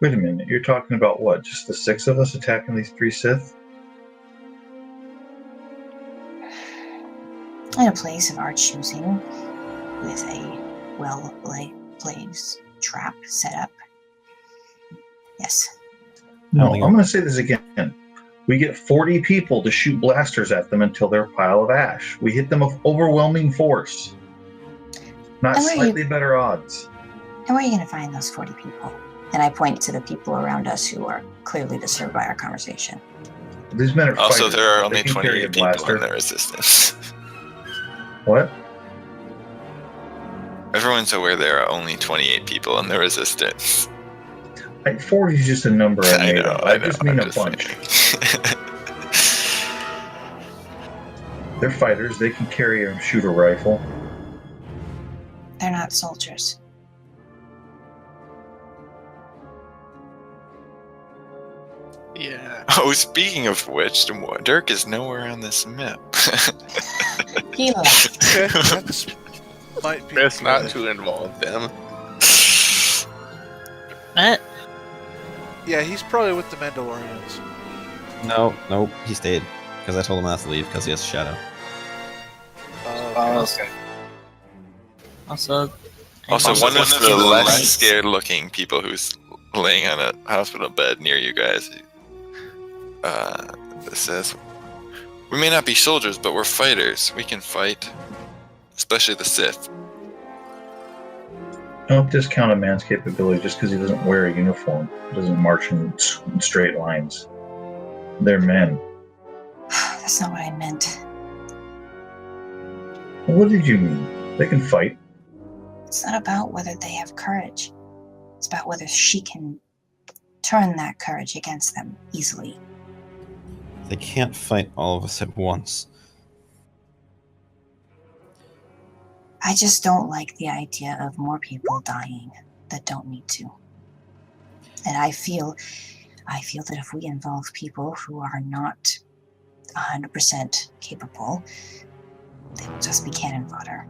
Wait a minute, you're talking about what? Just the 6 of us attacking these 3 Sith? In a place of our choosing, with a well-placed trap set up. Yes. No, I'm going to say this again. We get 40 people to shoot blasters at them until they're a pile of ash. We hit them with overwhelming force. Not slightly better odds. And where are you going to find those 40 people? And I point to the people around us who are clearly disturbed by our conversation. These men are also, fighters. there are only 28 people in the Resistance. What? Everyone's aware there are only 28 people in the Resistance. 40 is just a number I made up. I just mean a bunch. They're fighters. They can carry and shoot a rifle. They're not soldiers. Yeah. Oh, speaking of which, Dirk is nowhere on this map. He left. Might be best not to involve them. What? Yeah, he's probably with the Mandalorians. Nope, he stayed. Because I told him not to leave, because he has a shadow. Okay. Also, one of the less scared-looking people who's laying on a hospital bed near you guys says, "We may not be soldiers, but we're fighters. We can fight, especially the Sith." Don't discount a man's capability just because he doesn't wear a uniform. He doesn't march in straight lines. They're men. That's not what I meant. What did you mean? They can fight. It's not about whether they have courage. It's about whether she can turn that courage against them easily. They can't fight all of us at once. I just don't like the idea of more people dying that don't need to. And I feel that if we involve people who are not 100% capable, they will just be cannon fodder.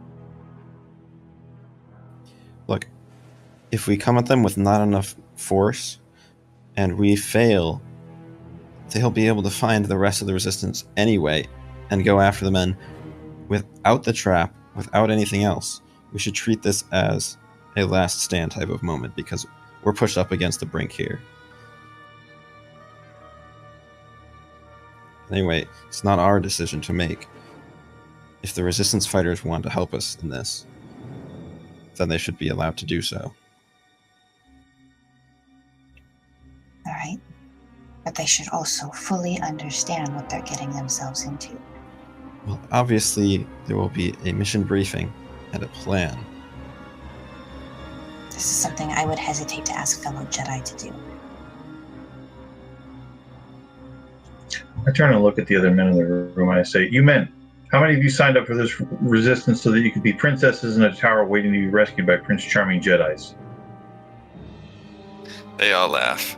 Look, if we come at them with not enough force, and we fail, they'll be able to find the rest of the Resistance anyway, and go after the men without the trap, without anything else. We should treat this as a last stand type of moment, because we're pushed up against the brink here. Anyway, it's not our decision to make. If the Resistance fighters want to help us in this, then they should be allowed to do so. All right? But they should also fully understand what they're getting themselves into. Well, obviously, there will be a mission briefing and a plan. This is something I would hesitate to ask fellow Jedi to do. I turn and look at the other men in the room and I say, "You men, how many of you signed up for this Resistance so that you could be princesses in a tower waiting to be rescued by Prince Charming Jedis?" They all laugh.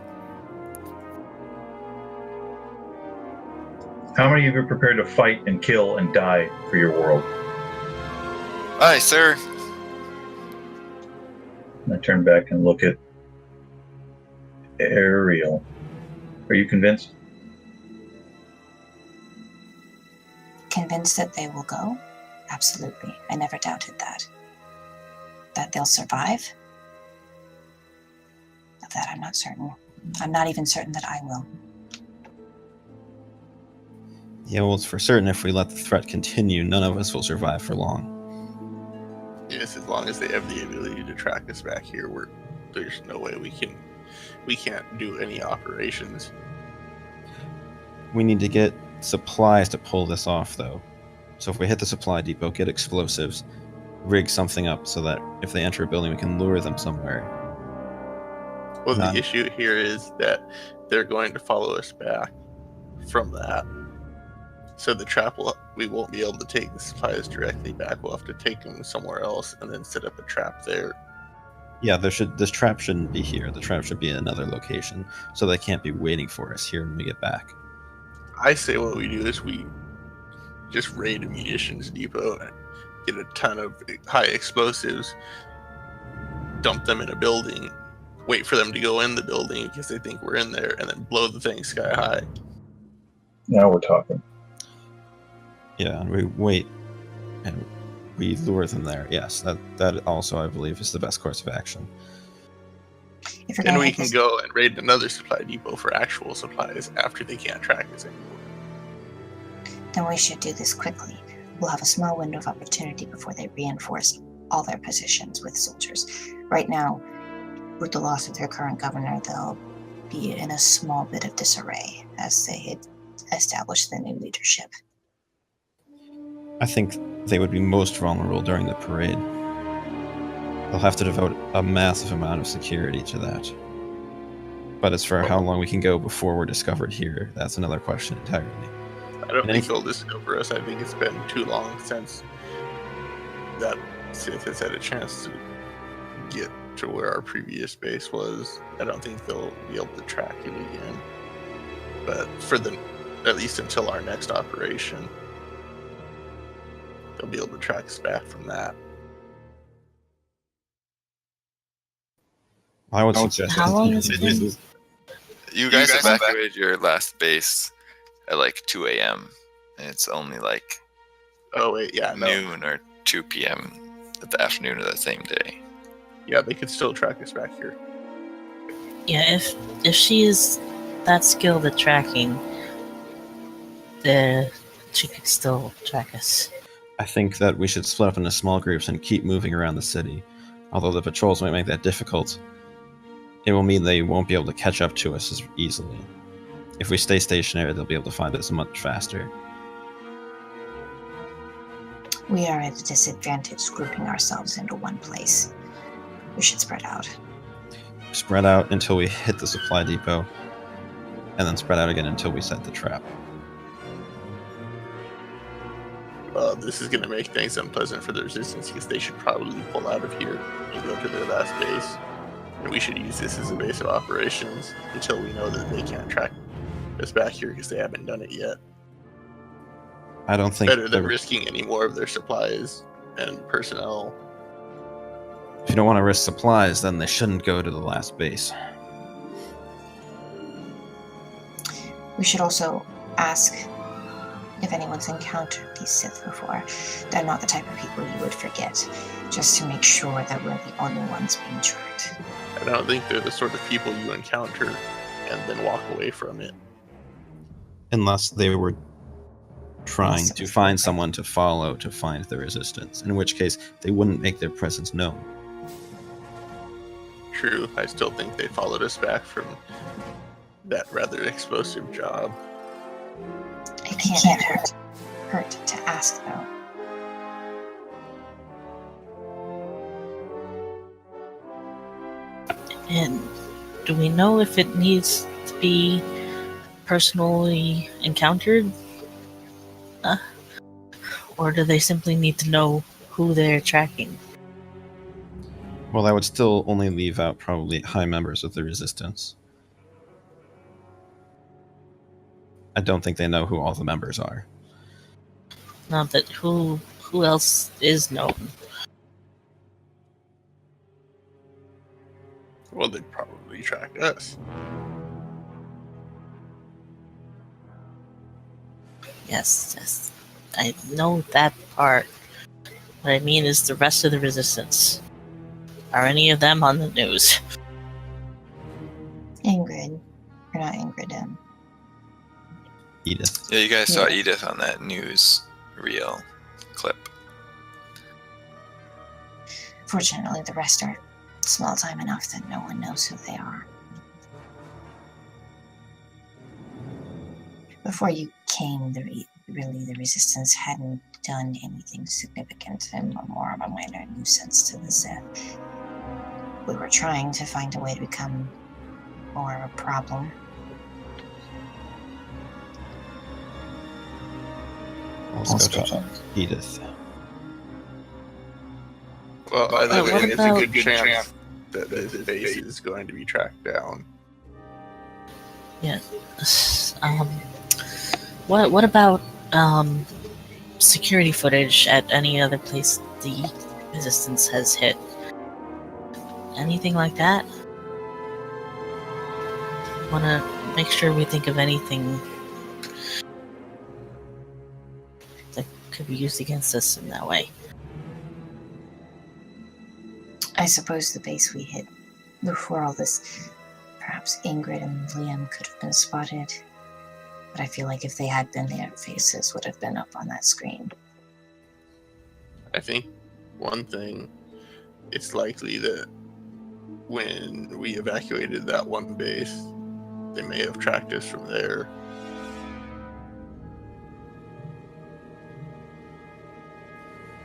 How many of you are prepared to fight and kill and die for your world? Aye, sir. I turn back and look at Ariel. Are you convinced? Convinced that they will go? Absolutely. I never doubted that. That they'll survive? Of that I'm not certain. I'm not even certain that I will. Yeah, well, it's for certain if we let the threat continue, none of us will survive for long. Yes, as long as they have the ability to track us back here, there's no way we can't do any operations. We need to get supplies to pull this off, though. So if we hit the supply depot, get explosives, rig something up so that if they enter a building, we can lure them somewhere. Well, the issue here is that they're going to follow us back from that. So the trap we won't be able to take the supplies directly back. We'll have to take them somewhere else and then set up a trap there. Yeah, this trap shouldn't be here. The trap should be in another location, so they can't be waiting for us here when we get back. I say what we do is we just raid a munitions depot and get a ton of high explosives, dump them in a building, wait for them to go in the building because they think we're in there, and then blow the thing sky high. Now we're talking. Yeah, and we wait, and we lure them there. Yes, that also, I believe, is the best course of action. If we're Then gonna we hit can this, go and raid another supply depot for actual supplies after they can't track us anymore. then we should do this quickly. We'll have a small window of opportunity before they reinforce all their positions with soldiers. Right now, with the loss of their current governor, they'll be in a small bit of disarray as they had established the new leadership. I think they would be most vulnerable during the parade. They'll have to devote a massive amount of security to that. But as for how long we can go before we're discovered here, that's another question entirely. I don't And think they'll discover us. I think it's been too long since that Sith has had a chance to get to where our previous base was. I don't think they'll be able to track it again. But for the, at least until our next operation, they'll be able to track us back from that. I would suggest How long has it been? You guys evacuated your last base at like 2 a.m. and it's only like Oh wait, yeah, no. noon or 2 p.m. at the afternoon of that same day. Yeah, they could still track us back here. Yeah, if she is that skilled at tracking, she could still track us. I think that we should split up into small groups and keep moving around the city. Although the patrols might make that difficult, it will mean they won't be able to catch up to us as easily. If we stay stationary, they'll be able to find us much faster. We are at a disadvantage grouping ourselves into one place. We should spread out. Spread out until we hit the supply depot, and then spread out again until we set the trap. This is going to make things unpleasant for the Resistance because they should probably pull out of here and go to their last base. And we should use this as a base of operations until we know that they can't track us back here because they haven't done it yet. I don't think Better than risking any more of their supplies and personnel. if you don't want to risk supplies, then they shouldn't go to the last base. We should also ask if anyone's encountered these Sith before. They're not the type of people you would forget, just to make sure that we're the only ones being tracked. I don't think they're the sort of people you encounter and then walk away from it. Unless they were trying to find someone to follow to find the Resistance, in which case they wouldn't make their presence known. True, I still think they followed us back from that rather explosive job. It can't hurt to ask, though. And do we know if it needs to be personally encountered? Or do they simply need to know who they're tracking? Well, I would still only leave out probably high members of the Resistance. I don't think they know who all the members are. Not that who else is known? Well, they'd probably track us. Yes, I know that part. What I mean is the rest of the Resistance. Are any of them on the news? Ingrid. Or not Ingrid, Edith. Yeah, you guys saw Yeah. Edith on that news reel clip. Fortunately, the rest are small time enough that no one knows who they are. Before you came, the Resistance hadn't done anything significant and more of a minor nuisance to the Sith. We were trying to find a way to become more of a problem. Let's go to Edith. Well, I what think it's about- a good chance that this base is going to be tracked down. Yes. What about security footage at any other place the Resistance has hit? Anything like that? want to make sure we think of anything that could be used against us in that way. I suppose the base we hit before all this, perhaps Ingrid and Liam could have been spotted. But I feel like if they had been there, faces would have been up on that screen. I think one thing, it's likely that when we evacuated that one base, they may have tracked us from there.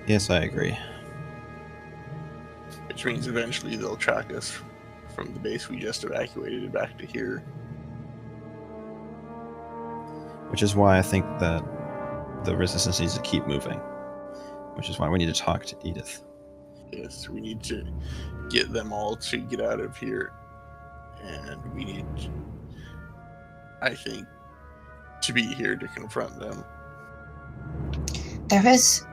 Yes, I agree. Which means eventually they'll track us from the base we just evacuated back to here. Which is why I think that the resistance needs to keep moving. Which is why we need to talk to Edith. Yes, we need to get them all to get out of here. And we need, I think, to be here to confront them. There is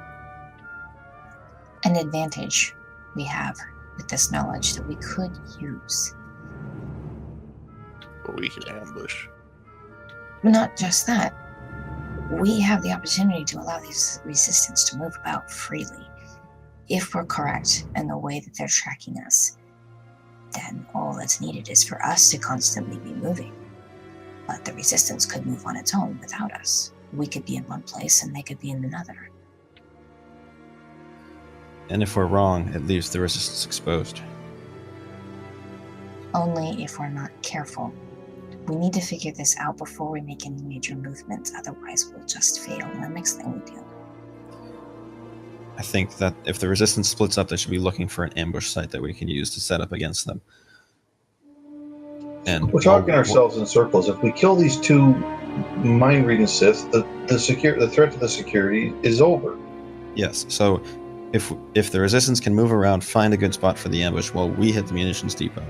an advantage we have with this knowledge that we could use. But we can ambush. Not just that. We have the opportunity to allow these resistance to move about freely. If we're correct in the way that they're tracking us, then all that's needed is for us to constantly be moving. But the resistance could move on its own without us. We could be in one place and they could be in another. And if we're wrong, it leaves the resistance exposed. Only if we're not careful. We need to figure this out before we make any major movements, otherwise we'll just fail in the next thing we do. I think that if the resistance splits up, they should be looking for an ambush site that we can use to set up against them. And We're talking ourselves in circles. If we kill these two mind-reading Sith, the threat to the security is over. Yes, so if the resistance can move around, find a good spot for the ambush while we hit the munitions depot,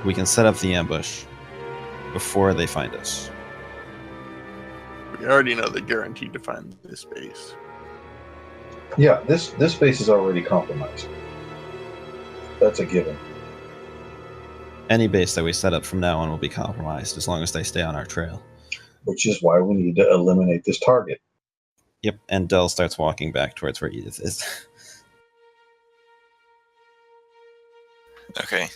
we can set up the ambush before they find us. We already know they're guaranteed to find this base. Yeah, this base is already compromised. That's a given. Any base that we set up from now on will be compromised as long as they stay on our trail. Which is why we need to eliminate this target. Yep, and Dell starts walking back towards where Edith is. Okay.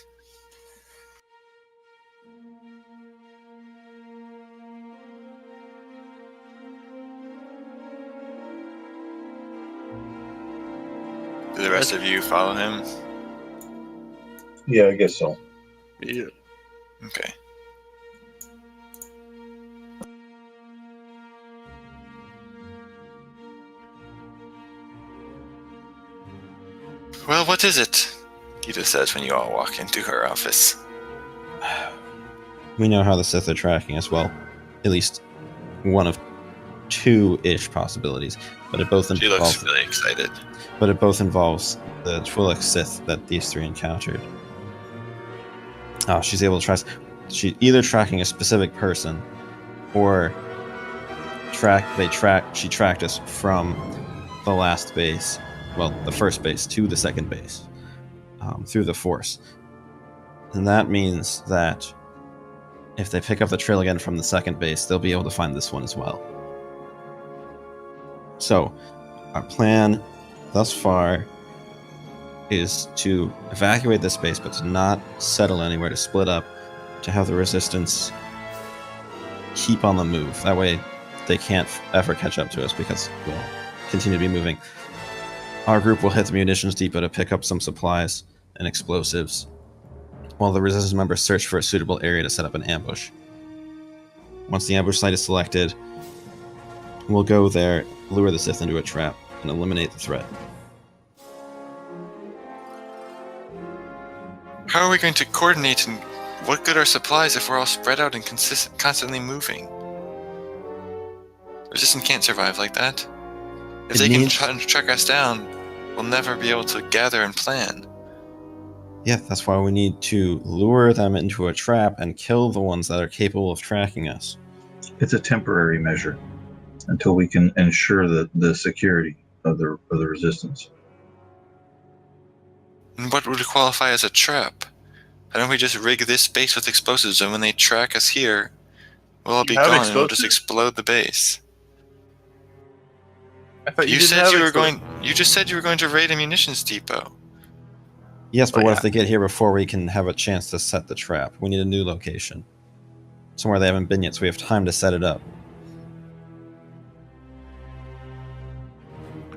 Do the rest of you follow him? Yeah, I guess so. Yeah. Okay. Well, what is it? Edith says when you all walk into her office. We know how the Sith are tracking us well. At least one of two-ish possibilities. But it both She looks really excited. But it both involves the Twi'lek Sith that these three encountered. She's able to track. She's either tracking a specific person, or she tracked us from the last base, well, the first base to the second base, through the Force. And that means that if they pick up the trail again from the second base, they'll be able to find this one as well. So, our plan thus far is to evacuate this base, but to not settle anywhere, to split up, to have the resistance keep on the move. That way they can't ever catch up to us because we'll continue to be moving. Our group will hit the munitions depot to pick up some supplies and explosives, while the resistance members search for a suitable area to set up an ambush. Once the ambush site is selected, we'll go there, lure the Sith into a trap, and eliminate the threat. How are we going to coordinate, and what good are supplies if we're all spread out and constantly moving? Resistance can't survive like that. If they can track us down, we'll never be able to gather and plan. Yeah, that's why we need to lure them into a trap and kill the ones that are capable of tracking us. It's a temporary measure until we can ensure the security of the resistance. And what would qualify as a trap? Why don't we just rig this base with explosives, and when they track us here, we'll all be You have gone and we'll just explosives? explode the base. I thought You didn't said have you were explosives. going. You just said you were going to raid a munitions depot. Yes, but Oh, what yeah. if they get here before we can have a chance to set the trap? We need a new location. Somewhere they haven't been yet, so we have time to set it up.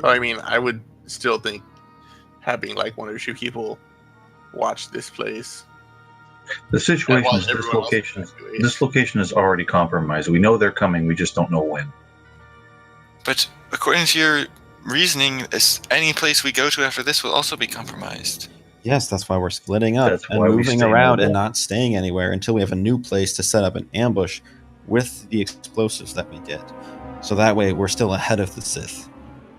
I mean, I would still think having like 1 or 2 people watch this place. The situation while is everyone else evacuates. this location is already compromised. We know they're coming. We just don't know when. But according to your reasoning, any place we go to after this will also be compromised. Yes, that's why we're splitting up That's and why we moving stay around mobile. and not staying anywhere until we have a new place to set up an ambush with the explosives that we get. So that way we're still ahead of the Sith,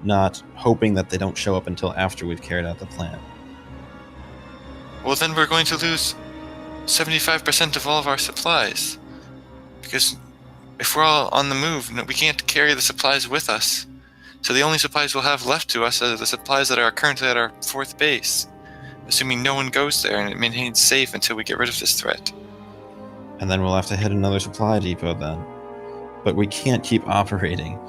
not hoping that they don't show up until after we've carried out the plan. Well, then we're going to lose 75% of all of our supplies. Because if we're all on the move, we can't carry the supplies with us. So the only supplies we'll have left to us are the supplies that are currently at our 4th base. Assuming no one goes there and it maintains safe until we get rid of this threat. And then we'll have to hit another supply depot then. But we can't keep operating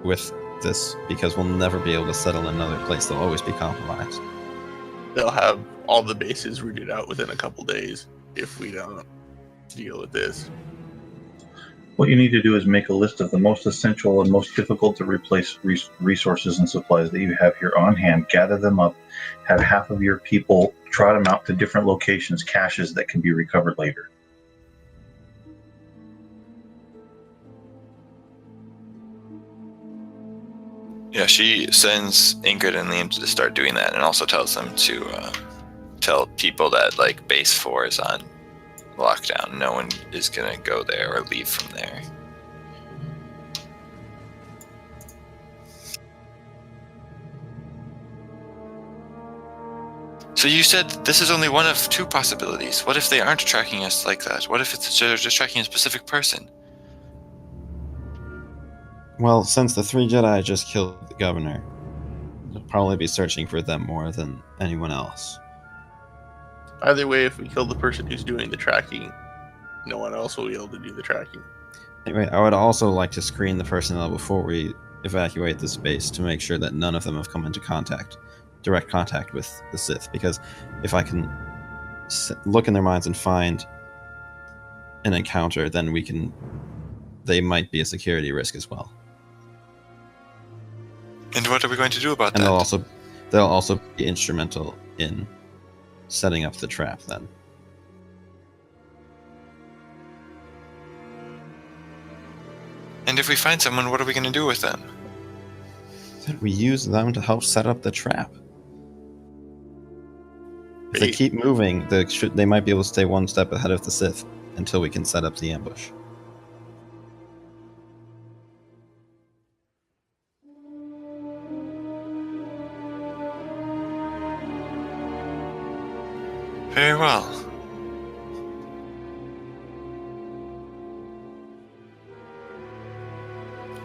with this because we'll never be able to settle another place. They'll always be compromised. They'll have all the bases rooted out within a couple days if we don't deal with this. What you need to do is make a list of the most essential and most difficult to replace resources and supplies that you have here on hand. Gather them up. Have half of your people trot them out to different locations, caches that can be recovered later. Yeah, she sends Ingrid and Liam to start doing that, and also tells them to tell people that like base 4 is on lockdown. No one is gonna go there or leave from there. So you said this is only one of 2 possibilities. What if they aren't tracking us like that? What if they're just tracking a specific person? Well, since the 3 Jedi just killed the governor, they'll probably be searching for them more than anyone else. Either way, if we kill the person who's doing the tracking, no one else will be able to do the tracking. Anyway, I would also like to screen the personnel before we evacuate the space to make sure that none of them have come into direct contact with the Sith, because if I can look in their minds and find an encounter, then they might be a security risk as well. And what are we going to do about And that? they'll also be instrumental in setting up the trap then. And if we find someone, what are we going to do with them? We use them to help set up the trap. If they Bait. keep moving, they might be able to stay one step ahead of the Sith until we can set up the ambush. Very well.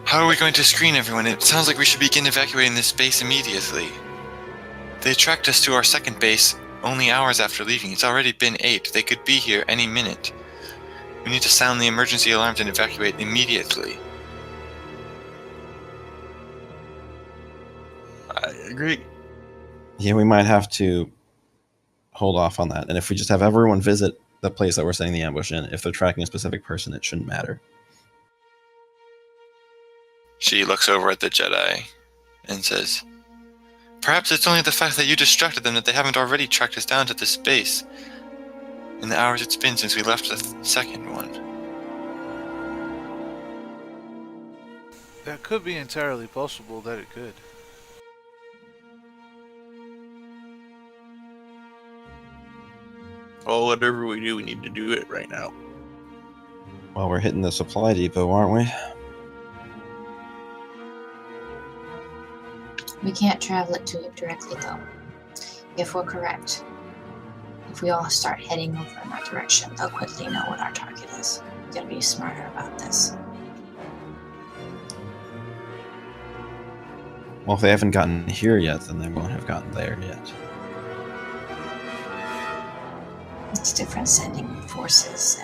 How are we going to screen everyone? It sounds like we should begin evacuating this base immediately. They tracked us to our 2nd base only hours after leaving. It's already been 8. They could be here any minute. We need to sound the emergency alarms and evacuate immediately. I agree. Yeah, we might have to hold off on that. And if we just have everyone visit the place that we're setting the ambush in, if they're tracking a specific person, it shouldn't matter. She looks over at the Jedi and says, "Perhaps it's only the fact that you distracted them that they haven't already tracked us down to this base in the hours it's been since we left the 2nd one." That could be entirely possible that it could. Well, whatever we do, we need to do it right now. Well, we're hitting the supply depot, aren't we? We can't travel it to it directly, though. If we're correct, if we all start heading over in that direction, they'll quickly know what our target is. We gotta be smarter about this. Well, if they haven't gotten here yet, then they won't have gotten there yet. It's different sending forces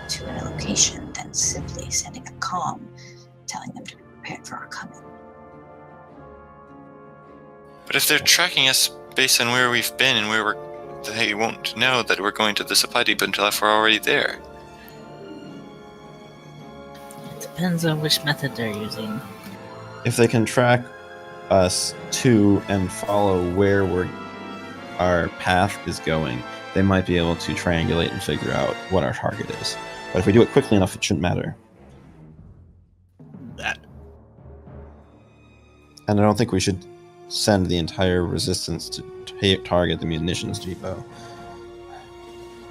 to a location than simply sending a comm telling them to be prepared for our coming. But if they're tracking us based on where we've been and where they won't know that we're going to the supply depot until if we're already there. It depends on which method they're using. If they can track us to and follow where our path is going, they might be able to triangulate and figure out what our target is. But if we do it quickly enough, it shouldn't matter. That. And I don't think we should send the entire resistance to target the munitions depot.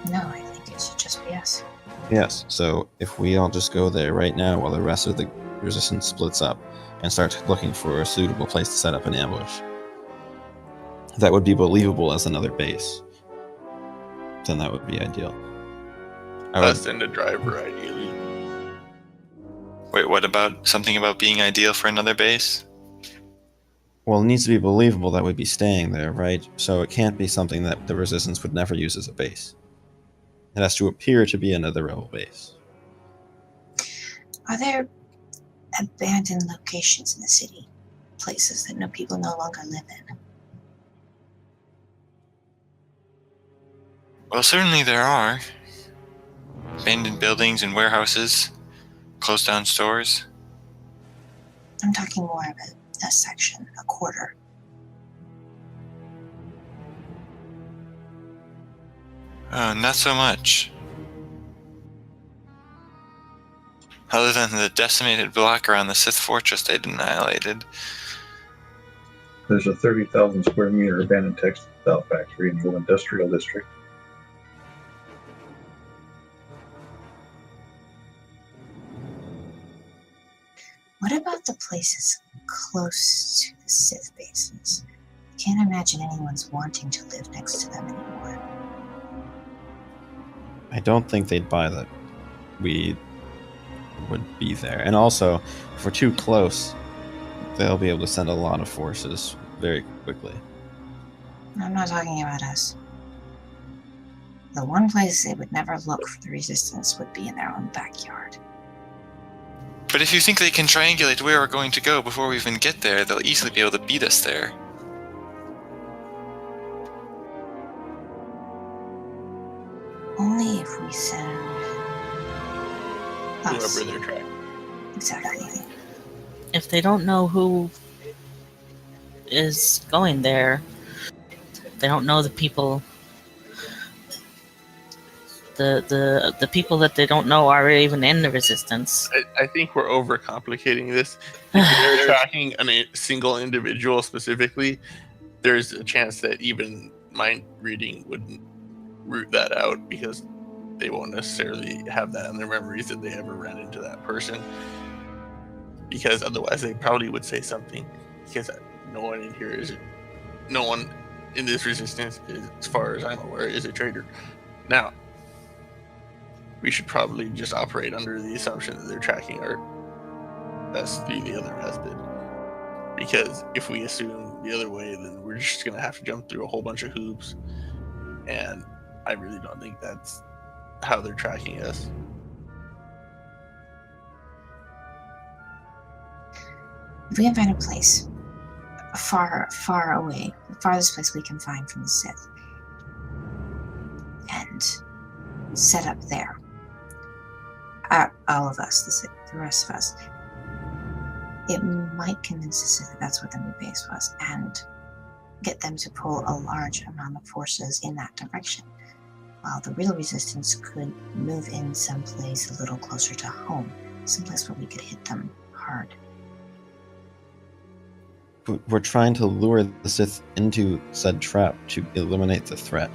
No, I think it should just be us. Yes, so if we all just go there right now while the rest of the resistance splits up and start looking for a suitable place to set up an ambush, that would be believable as another base. Then that would be ideal. Us and a driver, ideally. Wait, what about something about being ideal for another base? Well, it needs to be believable that we'd be staying there, right? So it can't be something that the Resistance would never use as a base. It has to appear to be another rebel base. Are there abandoned locations in the city? Places that people no longer live in? Well, certainly there are. Abandoned buildings and warehouses, closed down stores. I'm talking more of a section, a quarter. Not so much. Other than the decimated block around the Sith fortress they'd annihilated. There's a 30,000 square meter abandoned textile factory in the industrial district. What about the places close to the Sith bases? I can't imagine anyone's wanting to live next to them anymore. I don't think they'd buy that we would be there. And also, if we're too close, they'll be able to send a lot of forces very quickly. I'm not talking about us. The one place they would never look for the Resistance would be in their own backyard. But if you think they can triangulate where we're going to go before we even get there, they'll easily be able to beat us there. Only if we send us. Whoever they're tracking. Exactly. If they don't know who is going there, they don't know the people. The people that they don't know are even in the Resistance. I think we're overcomplicating this. If they're tracking a single individual specifically, there's a chance that even mind reading wouldn't root that out because they won't necessarily have that in their memories that they ever ran into that person. Because otherwise they probably would say something. Because no one in here no one in this Resistance, as far as I'm aware, is a traitor. Now, we should probably just operate under the assumption that they're tracking our best through the other method. Because if we assume the other way, then we're just going to have to jump through a whole bunch of hoops. And I really don't think that's how they're tracking us. If we can find a place far, far away, the farthest place we can find from the Sith, and set up there, all of us, the rest of us, it might convince the Sith that that's what the new base was, and get them to pull a large amount of forces in that direction, while the real Resistance could move in someplace a little closer to home, someplace where we could hit them hard. We're trying to lure the Sith into said trap to eliminate the threat.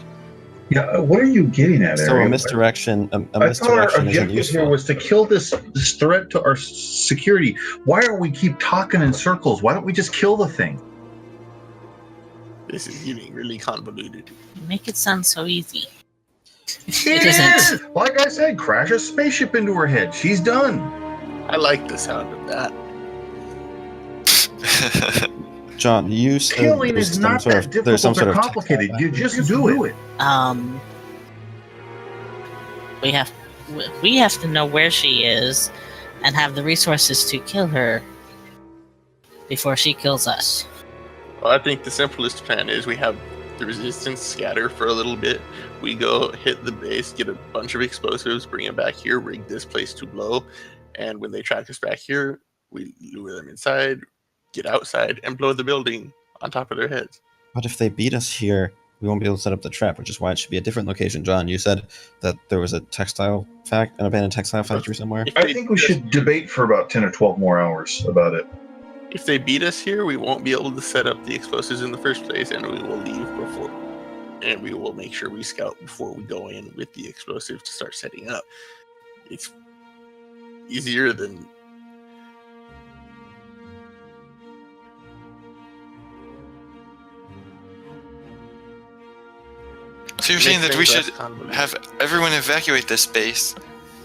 Yeah, what are you getting at, So Ariel? a misdirection, I thought our misdirection isn't objective here useful. was to kill this threat to our security. Why are we keep talking in circles? Why don't we just kill the thing? This is getting really convoluted. You make it sound so easy. It isn't. is! Like I said, crash a spaceship into her head. She's done. I like the sound of that. John, you said Killing there's is some not sort that of- there's some difficult or sort of complicated. You just do it. we have to know where she is and have the resources to kill her before she kills us. Well, I think the simplest plan is we have the resistance scatter for a little bit. We go hit the base, get a bunch of explosives, bring it back here, rig this place to blow, and when they track us back here, we lure them inside, get outside, and blow the building on top of their heads. But if they beat us here, we won't be able to set up the trap, which is why it should be a different location. John, you said that there was an abandoned textile factory somewhere? I think we should debate for about 10 or 12 more hours about it. If they beat us here, we won't be able to set up the explosives in the first place, and we will leave before. And we will make sure we scout before we go in with the explosives to start setting up. It's easier than... So you're saying that we should have everyone evacuate this base,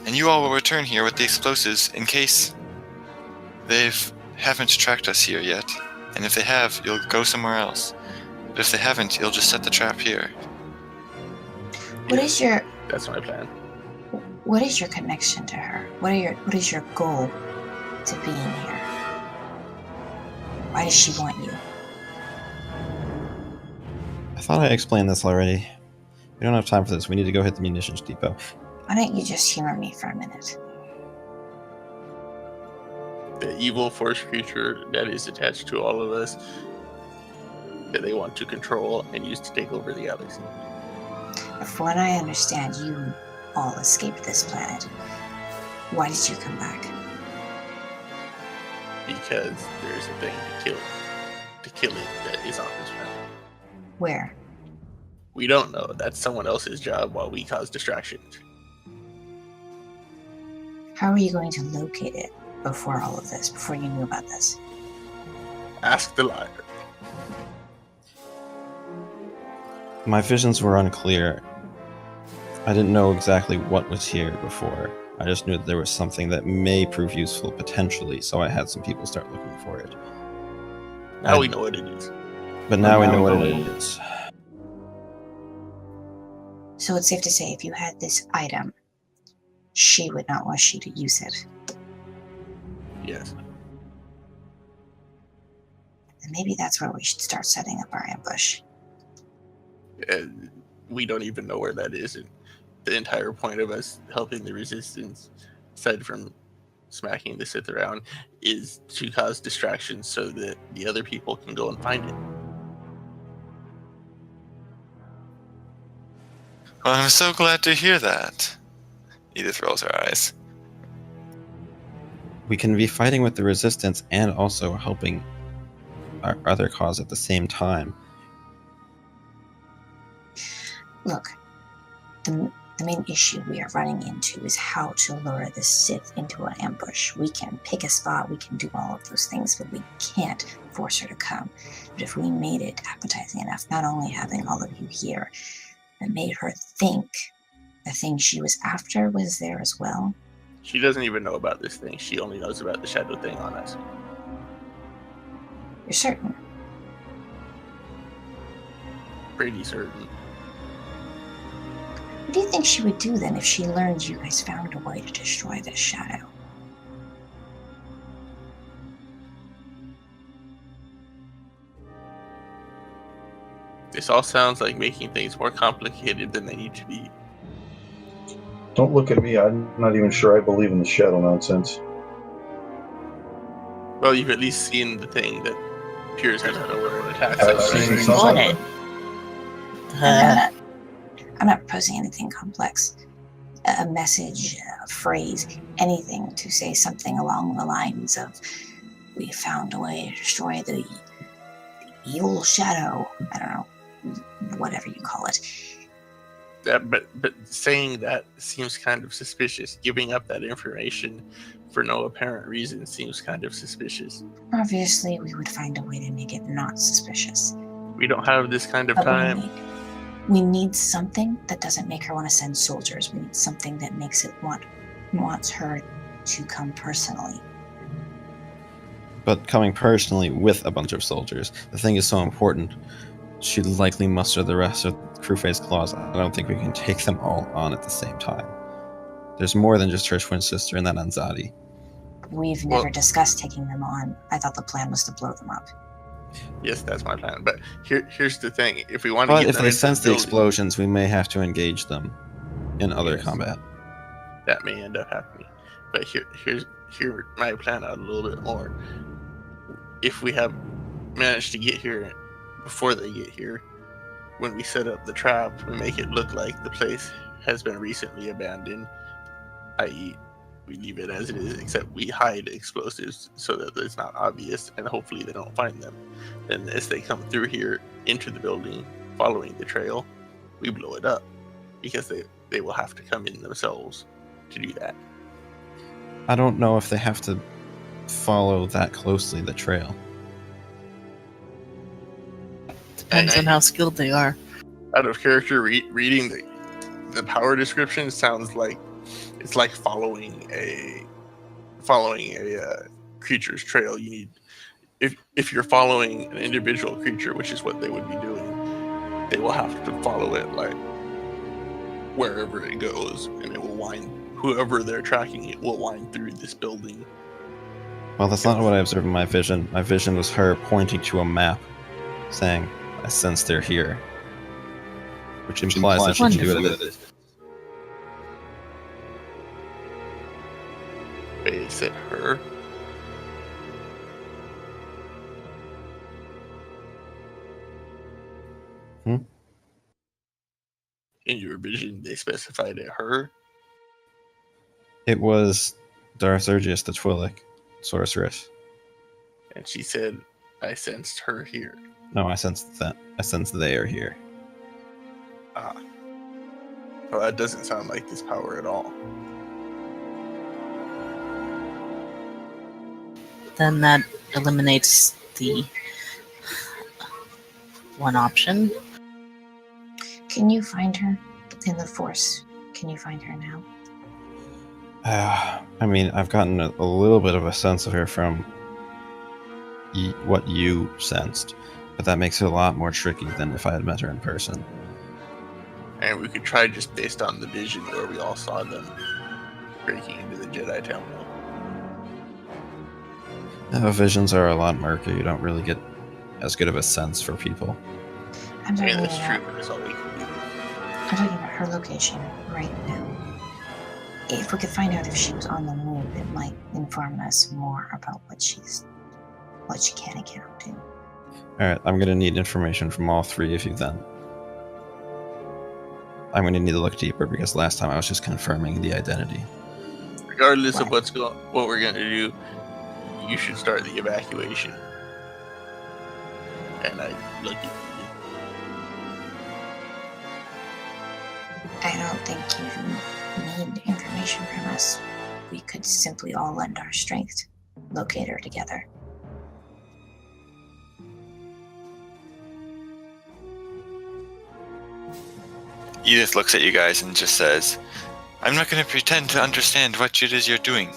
and you all will return here with the explosives in case they haven't tracked us here yet. And if they have, you'll go somewhere else. But if they haven't, you'll just set the trap here. That's my plan. What is your connection to her? What is your goal to being here? Why does she want you? I thought I explained this already. We don't have time for this. We need to go hit the munitions depot. Why don't you just humor me for a minute? The evil force creature that is attached to all of us that they want to control and use to take over the galaxy. From what I understand, you all escaped this planet. Why did you come back? Because there's a thing to kill it that is on this planet. Where? We don't know. That's someone else's job while we cause distractions. How are you going to locate it before all of this, before you knew about this? Ask the liar. My visions were unclear. I didn't know exactly what was here before. I just knew that there was something that may prove useful potentially, so I had some people start looking for it. Now we know what it is. But now we know what it is. So it's safe to say if you had this item, she would not want you to use it. Yes. And maybe that's where we should start setting up our ambush. And we don't even know where that is. And the entire point of us helping the resistance, aside from smacking the Sith around, is to cause distractions so that the other people can go and find it. Well, I'm so glad to hear that. Edith rolls her eyes. We can be fighting with the resistance and also helping our other cause at the same time. Look, the main issue we are running into is how to lure the Sith into an ambush. We can pick a spot, we can do all of those things, but we can't force her to come. But if we made it appetizing enough, not only having all of you here, but made her think the thing she was after was there as well. She doesn't even know about this thing. She only knows about the shadow thing on us. You're certain? Pretty certain. What do you think she would do then if she learned you guys found a way to destroy this shadow? This all sounds like making things more complicated than they need to be. Don't look at me. I'm not even sure I believe in the shadow nonsense. Well, you've at least seen the thing that appears out of nowhere and attacks I've us. seen On something. it. I'm not proposing anything complex. A message, a phrase, anything to say something along the lines of, we found a way to destroy the evil shadow. I don't know, whatever you call it. But saying that seems kind of suspicious. Giving up that information for no apparent reason seems kind of suspicious. Obviously, we would find a way to make it not suspicious. We don't have this kind of But time. we need something that doesn't make her want to send soldiers. We need something that makes it wants her to come personally. But coming personally with a bunch of soldiers, the thing is so important. She'd likely muster the rest of Crewface Claws. I don't think we can take them all on at the same time. There's more than just her twin sister and that Anzadi. We've Well- never discussed taking them on. I thought the plan was to blow them up. Yes, that's my plan. But here's the thing: if we want to But get if them they into sense the building, explosions, we may have to engage them in other Yes. combat. that may end up happening. But here's my plan out a little bit more. If we have managed to get here before they get here, when we set up the trap, we make it look like the place has been recently abandoned, i.e., we leave it as it is, except we hide explosives so that it's not obvious, and hopefully they don't find them. Then as they come through here into the building, following the trail, we blow it up, because they will have to come in themselves to do that. I don't know if they have to follow that closely the trail. Depends on how skilled they are. Out of character, reading the power description sounds like it's like following a creature's trail. You need, if you're following an individual creature, which is what they would be doing, they will have to follow it like wherever it goes, and it will wind. Whoever they're tracking, it will wind through this building. Well, that's not what I observed in my vision. My vision was her pointing to a map, saying, "I sense they're here," which implies that she can do it. Wait, is it her? Hmm? In your vision, they specified it her. It was Darth Sergius, the Twi'lek sorceress. And she said, I sensed her here. No, I sensed that. I sense they are here. Ah. Well, that doesn't sound like this power at all. Then that eliminates the one option. Can you find her in the Force? Can you find her now? I mean, I've gotten a little bit of a sense of her from what you sensed, but that makes it a lot more tricky than if I had met her in person. And we could try just based on the vision where we all saw them breaking into the Jedi Temple. Visions are a lot murky. You don't really get as good of a sense for people. I'm I talking mean, that's about, true, but that's all we can do. I'm talking about her location right now. If we could find out if she was on the move, it might inform us more about what she can and cannot do. Alright, I'm gonna need information from all three of you then. I'm gonna need to look deeper because last time I was just confirming the identity. Regardless of Right. what we're going to do, you should start the evacuation. And I look at you. I don't think you need information from us. We could simply all lend our strength to locate her together. Edith looks at you guys and just says, I'm not going to pretend to understand what it is you're doing,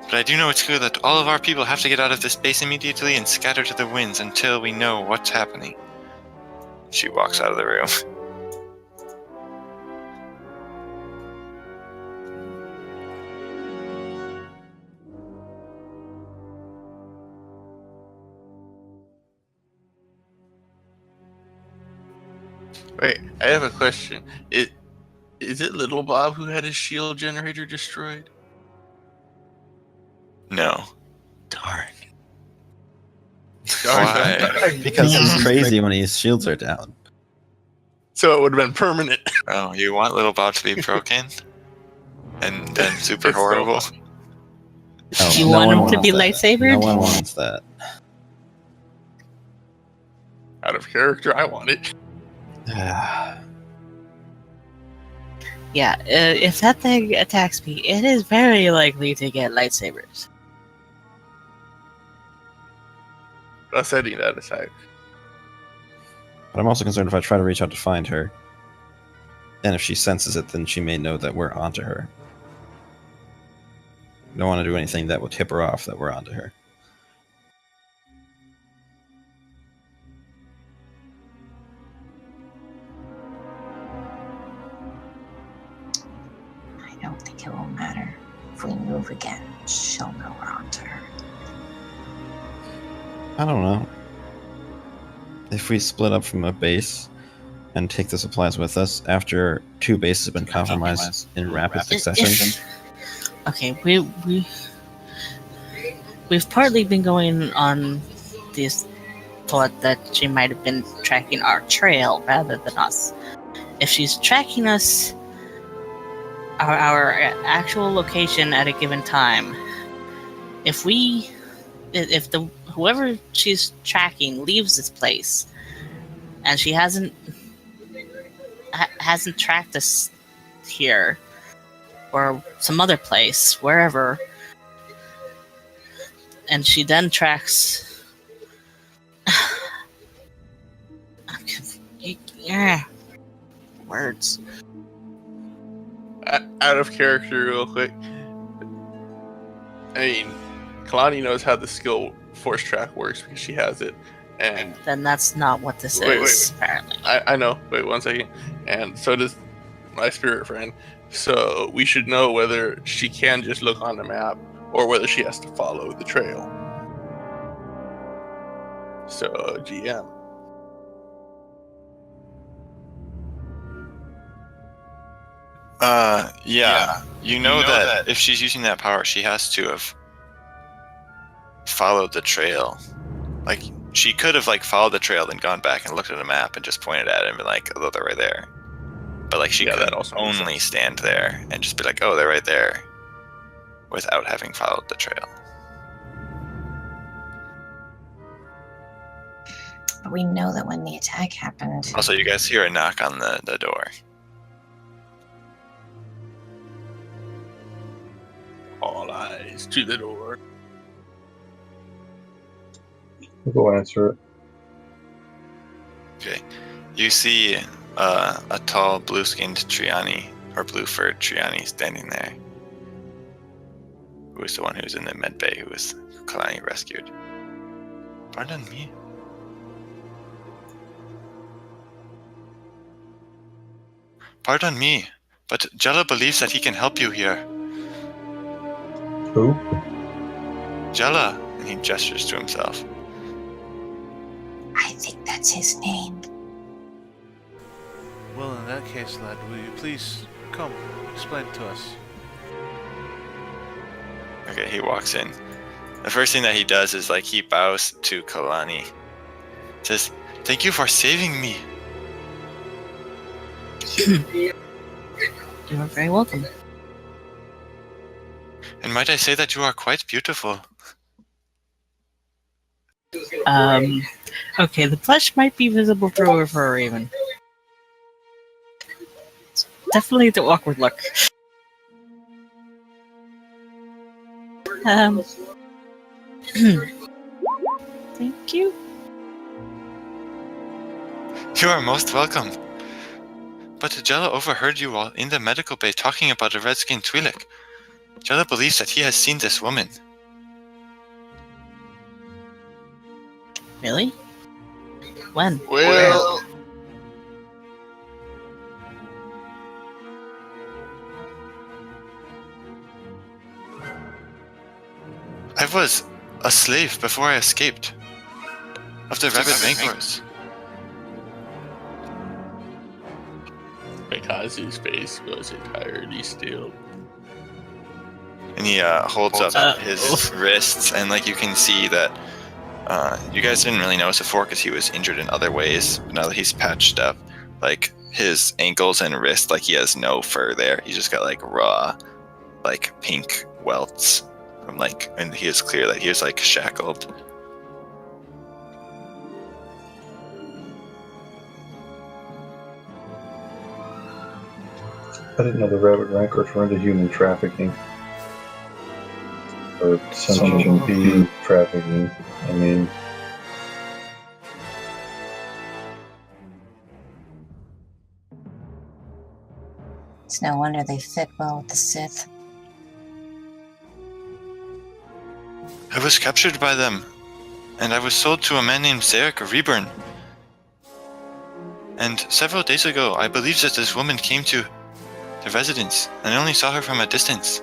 but I do know it's clear that all of our people have to get out of this base immediately and scatter to the winds until we know what's happening. She walks out of the room. Wait, I have a question. Is it Little Bob who had his shield generator destroyed? No. Darn. Why? Because he's crazy when his shields are down. So it would have been permanent. Oh, you want Little Bob to be broken? And then super It's so horrible? funny. No, You no want one him to wants be that. lightsabered? No one wants that. Out of character, I want it. Yeah, if that thing attacks me, it is very likely to get lightsabers. But setting that aside. But I'm also concerned if I try to reach out to find her, and if she senses it, then she may know that we're onto her. I don't want to do anything that would tip her off that we're onto her. I don't think it won't matter. If we move again, she'll know we're onto her. I don't know. If we split up from a base and take the supplies with us after 2 bases have been compromised in rapid succession. Okay, we've partly been going on this thought that she might have been tracking our trail rather than us. If she's tracking us, our actual location at a given time, if whoever she's tracking leaves this place, and she hasn't tracked us here or some other place, wherever, and she then tracks. Yeah, words. Out of character, real quick. I mean, Kalani knows how the skill force track works because she has it, and Then that's not what this is, apparently. I know. Wait 1 second. And so does my spirit friend. So we should know whether she can just look on the map or whether she has to follow the trail. So, GM. Yeah. You know that if she's using that power, she has to have followed the trail. Like, she could have, like, followed the trail, then gone back and looked at a map and just pointed at it and been like, oh, they're right there. But, like, she could only stand there and just be like, oh, they're right there, without having followed the trail. But we know that when the attack happened, Also, you guys hear a knock on the door. All eyes to the door. We'll go answer it. Okay. You see a tall, blue-skinned Triani, or blue-furred Triani, standing there. Who was the one who was in the med bay who was Kalani rescued. Pardon me? Pardon me, but Jella believes that he can help you here. Who? Jella, and he gestures to himself. I think that's his name. Well, in that case, lad, will you please come explain to us? Okay, he walks in. The first thing that he does is, like, he bows to Kalani. Says, "Thank you for saving me." You are very welcome. And might I say that you are quite beautiful. Okay, the flesh might be visible through a fur raven. It's definitely the awkward look. Thank you. You are most welcome. But Jella overheard you all in the medical bay talking about a red-skinned Twi'lek. Jella believes that he has seen this woman. Really? When? Well, I was a slave before I escaped. Of the rabid Rancors. Mikazu's face goes entirely still. And he holds up his wrists, and like you can see that you guys didn't really notice before because he was injured in other ways. But now that he's patched up, like his ankles and wrist, like he has no fur there. He's just got like raw, like pink welts from like, and he is clear that he is like shackled. I didn't know the rabid rancors were into human trafficking. Or sentient being trafficking. I mean... It's no wonder they fit well with the Sith. I was captured by them, and I was sold to a man named Zarek Reburn. And several days ago, I believe that this woman came to the residence, and I only saw her from a distance.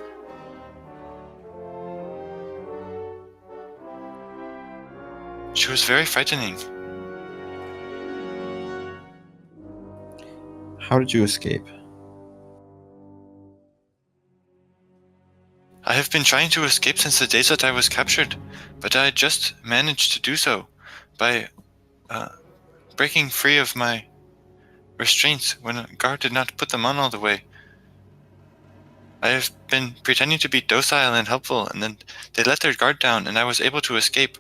She was very frightening. How did you escape? I have been trying to escape since the days that I was captured, but I just managed to do so by breaking free of my restraints when a guard did not put them on all the way. I have been pretending to be docile and helpful, and then they let their guard down and I was able to escape.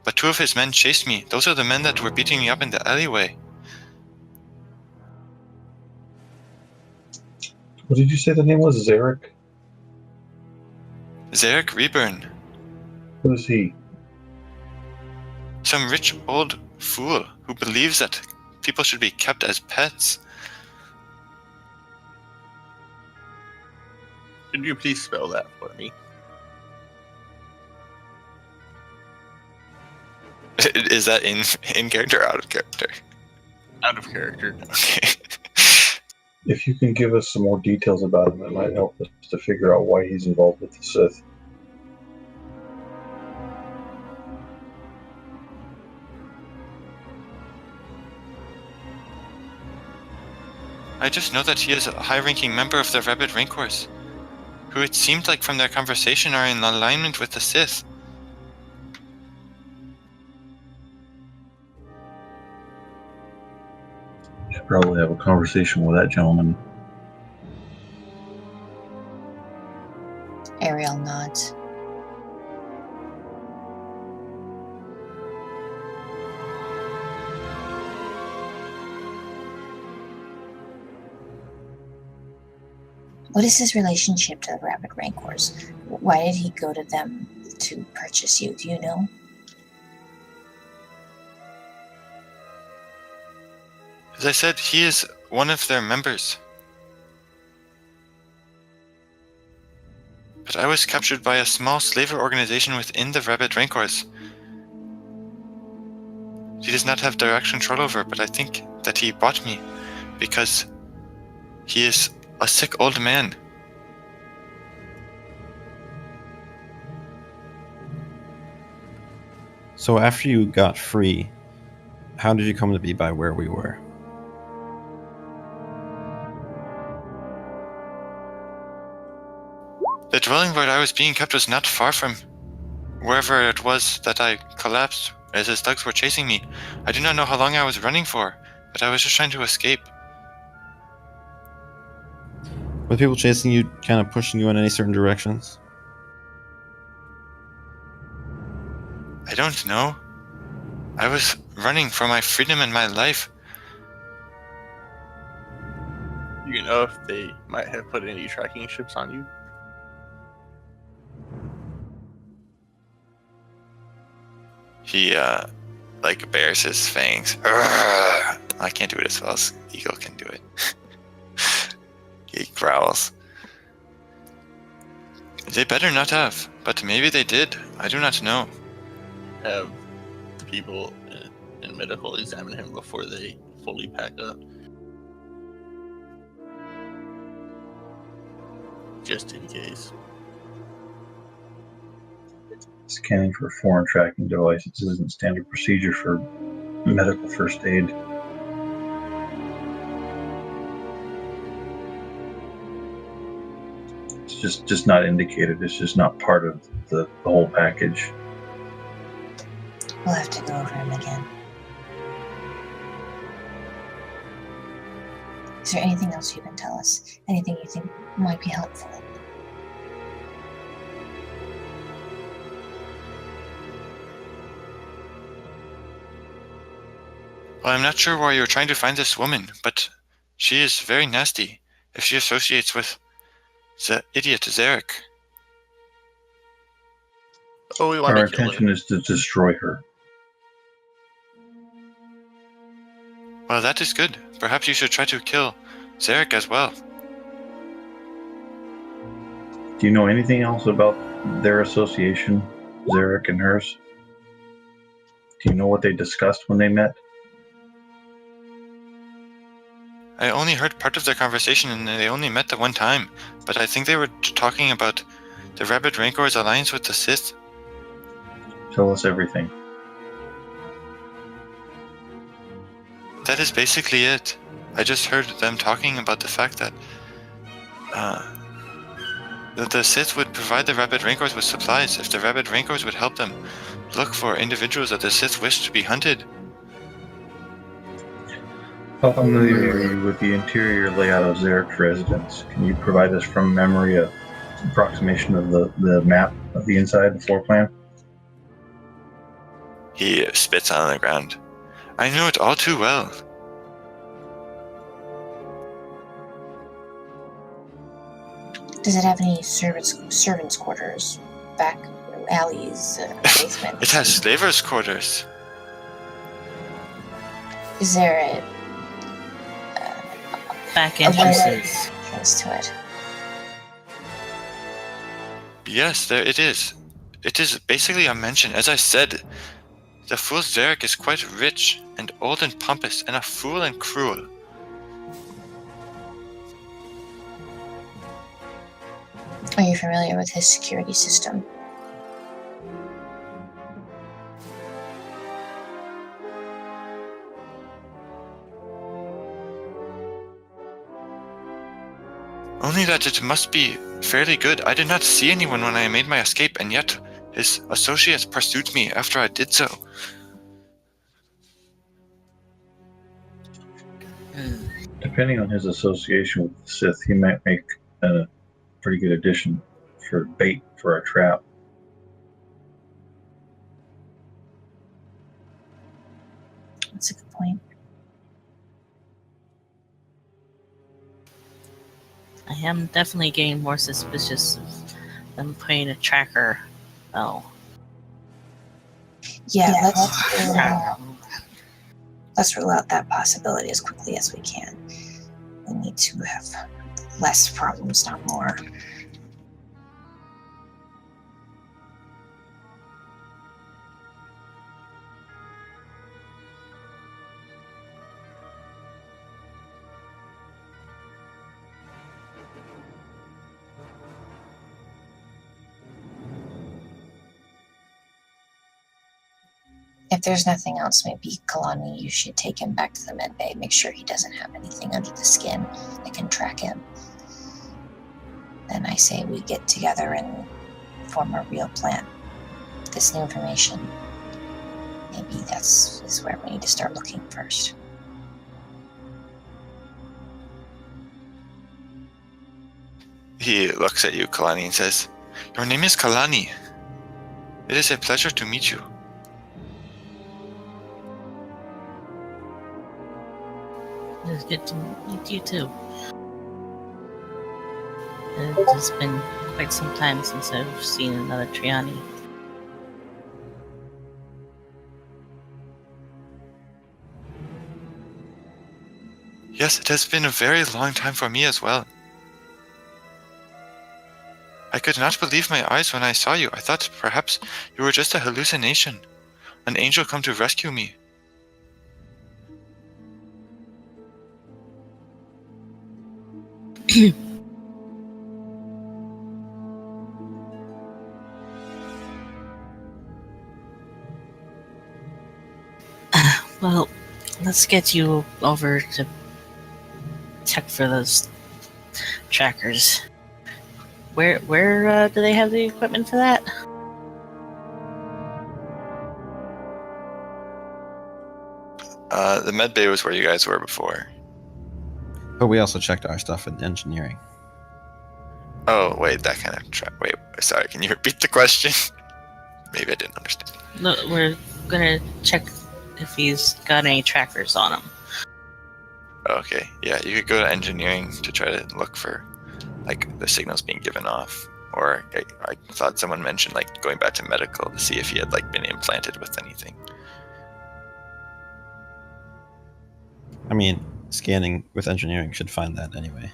But 2 of his men chased me. Those are the men that were beating me up in the alleyway. What did you say the name was? Zarek? Zarek Reburn. Who is he? Some rich old fool who believes that people should be kept as pets. Could you please spell that for me? Is that in character or out of character? Out of character. Okay. If you can give us some more details about him, it might help us to figure out why he's involved with the Sith. I just know that he is a high-ranking member of the Rabid Rancors, who it seemed like from their conversation are in alignment with the Sith. You should probably have a conversation with that gentleman. Ariel nods. What is his relationship to the Rabid Rancors? Why did he go to them to purchase you? Do you know? As I said, he is one of their members. But I was captured by a small slaver organization within the Rabid Rancors. He does not have direct control over, but I think that he bought me because he is a sick old man. So after you got free, how did you come to be by where we were? The dwelling where I was being kept was not far from wherever it was that I collapsed as his thugs were chasing me. I do not know how long I was running for, but I was just trying to escape. Were people chasing you, kind of pushing you in any certain directions? I don't know. I was running for my freedom and my life. Do you know if they might have put any tracking ships on you? He, like, bares his fangs. Urgh! I can't do it as well as Eagle can do it. He growls. They better not have, but maybe they did. I do not know. Have people in medical examine him before they fully pack up? Just in case. Scanning for foreign tracking device. This isn't standard procedure for medical first aid. It's just not indicated. It's just not part of the whole package. We'll have to go over him again. Is there anything else you can tell us? Anything you think might be helpful? Well, I'm not sure why you're trying to find this woman, but she is very nasty if she associates with the idiot Zarek. Oh, we want Our to kill intention him. is to destroy her. Well, that is good. Perhaps you should try to kill Zarek as well. Do you know anything else about their association, Zarek and hers? Do you know what they discussed when they met? I only heard part of their conversation, and they only met the one time. But I think they were talking about the Rabid Rancor's alliance with the Sith. Tell us everything. That is basically it. I just heard them talking about the fact that the Sith would provide the Rabid Rancors with supplies if the Rabid Rancors would help them look for individuals that the Sith wished to be hunted. How familiar are you with the interior layout of Zarek's residence? Can you provide us from memory an approximation of the map of the inside, the floor plan? He spits on the ground. I know it all too well. Does it have any servants' quarters, back alleys, basement? It has slavers' quarters. Is there a Back way entrances. entrance to it? Yes, there it is. It is basically a mansion. As I said, the fool Zarek is quite rich and old and pompous, and a fool and cruel. Are you familiar with his security system? Only that it must be fairly good. I did not see anyone when I made my escape, and yet his associates pursued me after I did so. Depending on his association with the Sith, he might make a pretty good addition for bait for our trap. That's a good point. I am definitely getting more suspicious of them putting a tracker. Oh. Yeah, let's rule out that possibility as quickly as we can. We need to have less problems, not more. If there's nothing else, maybe Kalani, you should take him back to the med bay. Make sure he doesn't have anything under the skin that can track him. Then I say we get together and form a real plan. This new information, maybe is where we need to start looking first. He looks at you, Kalani, and says, "Your name is Kalani. It is a pleasure to meet you." It's good to meet you too. It has been quite some time since I've seen another Triani. Yes, it has been a very long time for me as well. I could not believe my eyes when I saw you. I thought perhaps you were just a hallucination. An angel come to rescue me. Well, let's get you over to check for those trackers. Where do they have the equipment for that? The med bay was where you guys were before. But we also checked our stuff in engineering. Oh, wait, that kind of wait, sorry, can you repeat the question? Maybe I didn't understand. No, we're gonna check if he's got any trackers on him. Okay, yeah, you could go to engineering to try to look for, like, the signals being given off. Or I thought someone mentioned, like, going back to medical to see if he had, like, been implanted with anything. I mean, scanning with engineering should find that anyway.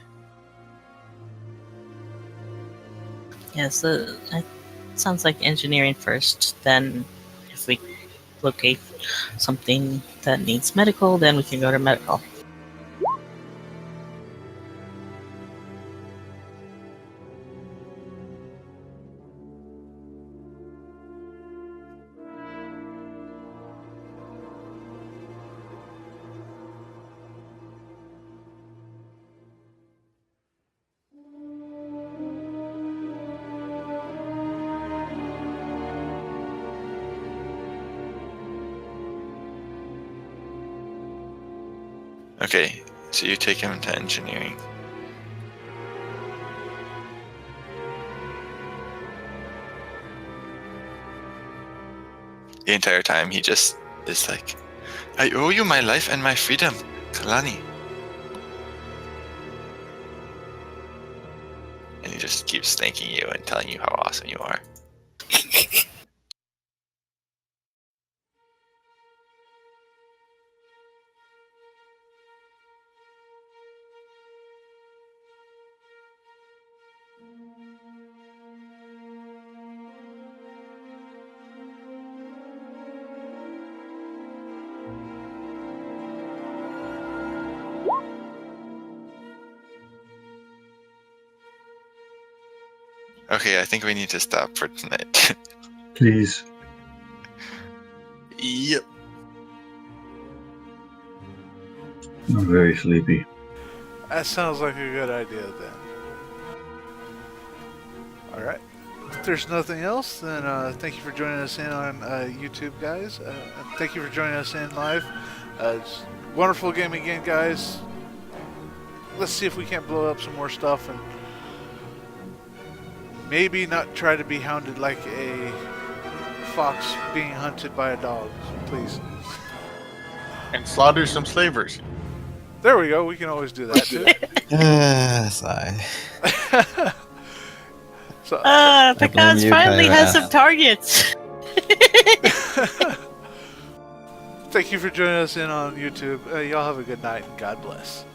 Yes, it sounds like engineering first. Then, if we locate something that needs medical, then we can go to medical. Okay, so you take him to engineering. The entire time he just is like, I owe you my life and my freedom, Kalani. And he just keeps thanking you and telling you how awesome you are. Okay, I think we need to stop for tonight. Please. Yep. I'm very sleepy. That sounds like a good idea then. Alright. If there's nothing else, then thank you for joining us in on YouTube, guys. And thank you for joining us in live. It's wonderful game again, guys. Let's see if we can't blow up some more stuff and maybe not try to be hounded like a fox being hunted by a dog, please. And slaughter some slavers. There we go. We can always do that too. Sigh. So, Pecans you, finally Kyra. has some targets. thank you for joining us in on YouTube. Y'all have a good night and God bless.